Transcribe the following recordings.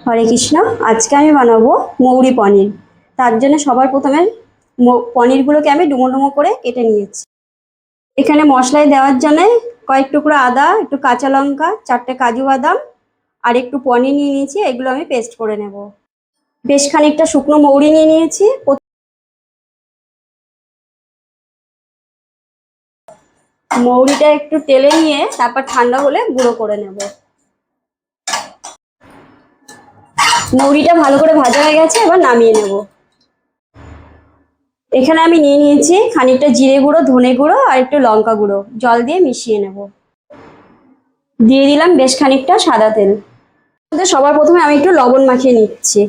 হরে কৃষ্ণ। আজকে আমি বানাবো মৌরি পনির। তার জন্য সবার প্রথমে পনিরগুলোকে আমি ডুমো ডুমো করে কেটে নিয়েছি। এখানে মশলায় দেওয়ার জন্য কয়েক টুকরো আদা, একটু কাঁচা লঙ্কা, 4টে কাজু বাদাম আর একটু পনির নিয়ে নিয়েছি। এগুলো আমি পেস্ট করে নেব। বেশ খানিকটা শুকনো মৌরি নিয়ে নিয়েছি। মৌরিটা একটু তেলে নিয়ে তারপর ঠান্ডা হলে গুঁড়ো করে নেব। মৌরিটা ভালো করে ভাজা হয়ে গেছে, এবার নামিয়ে নেব। এখানে আমি নিয়ে নিয়েছি খানিকটা জিরে গুঁড়ো, ধনে গুঁড়ো আর একটু লঙ্কা গুঁড়ো, জল দিয়ে মিশিয়ে নেব। দিয়ে দিলাম বেশ খানিকটা সাদা তেল। সবার প্রথমে আমি একটু লবণ মাখিয়ে নিচ্ছি।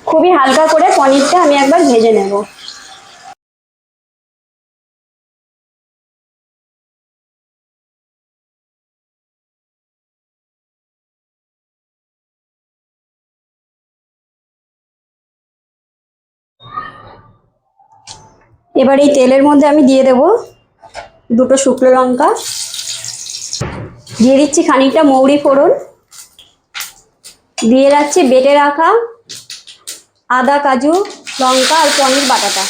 খুবই হালকা করে পনিরটা আমি একবার ভেজে নেব। এবার এই তেলের মধ্যে আমি দিয়ে দেব 2টো শুকনো লঙ্কা, দিয়ে দিচ্ছি খানিকটা মৌরি ফোড়ন, দিয়ে রাখছি বেটে রাখা আদা, কাজু, লঙ্কা আর পনির বাটাটা।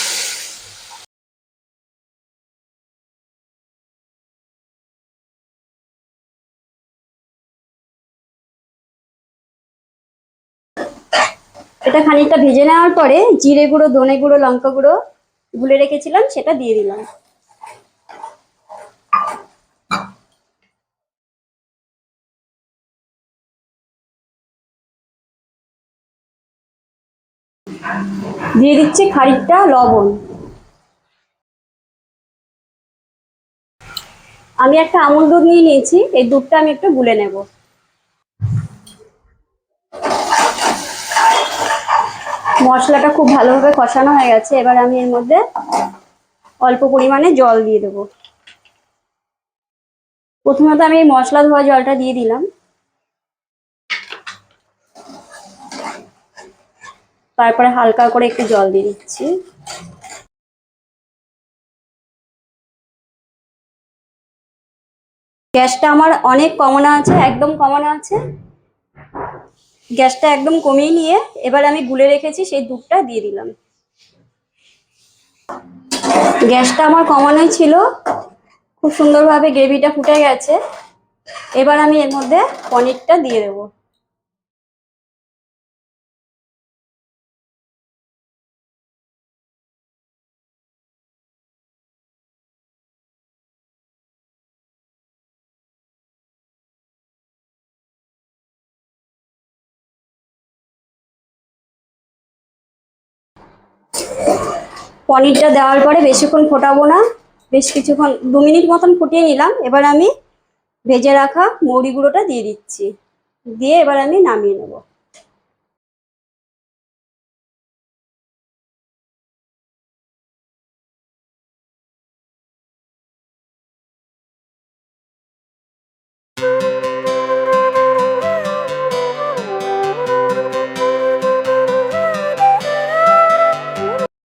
এটা খানিকটা ভেজে নেওয়ার পরে জিরে গুঁড়ো, ধনে গুঁড়ো, লঙ্কা গুঁড়ো গুলে রেখেছিলাম সেটা দিয়ে দিলাম। দিয়ে দিচ্ছি খানিকটা লবণ। আমি একটা আমুল দুধ নিয়ে নিয়েছি, এই দুধটা আমি একটু গুলে নেব। মশলাটা খুব ভালোভাবে কষানো হয়ে গেছে, এবার আমি এর মধ্যে অল্প পরিমাণে জল দিয়ে দেবো। প্রথমত আমি এই মশলা ধোয়া জলটা দিয়ে দিলাম, তারপরে হালকা করে একটু জল দিয়ে দিচ্ছি। গ্যাসটা আমার অনেক কমানো আছে, একদম কমানো আছে। গ্যাসটা একদম কমিয়ে নিয়ে এবার আমি গুলে রেখেছি সেই দুধটা দিয়ে দিলাম। গ্যাসটা আমার কমানোই ছিল। খুব সুন্দরভাবে গ্রেভিটা ফুটে গেছে। এবার আমি এর মধ্যে পনিরটা দিয়ে দেবো। পনিরটা দেওয়ার পরে বেশিক্ষণ ফোটাবো না, বেশ কিছুক্ষণ 2 মিনিট মতন ফুটিয়ে নিলাম। এবার আমি ভেজে রাখা মৌরি গুঁড়োটা দিয়ে দিচ্ছি, দিয়ে এবার আমি নামিয়ে নেব।